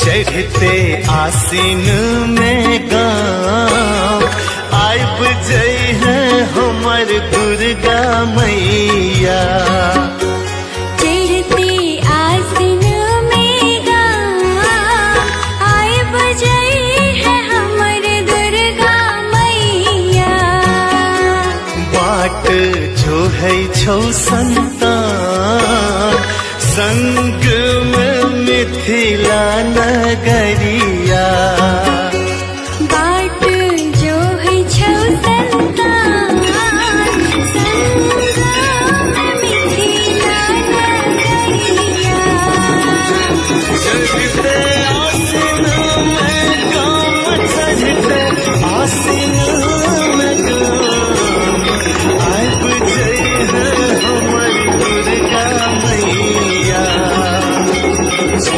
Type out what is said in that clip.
चढ़ते आसीन में गाँव आइब जई है हमर दुर्गा मैया। चढ़ते आसीन में गाँव आइब जई है हमर दुर्गा मैया। बाट जो है छौ संतान संग में मिथिला नगरिया। बाट जो है छौ संतान संग में मिथिला नगरिया। चढ़ते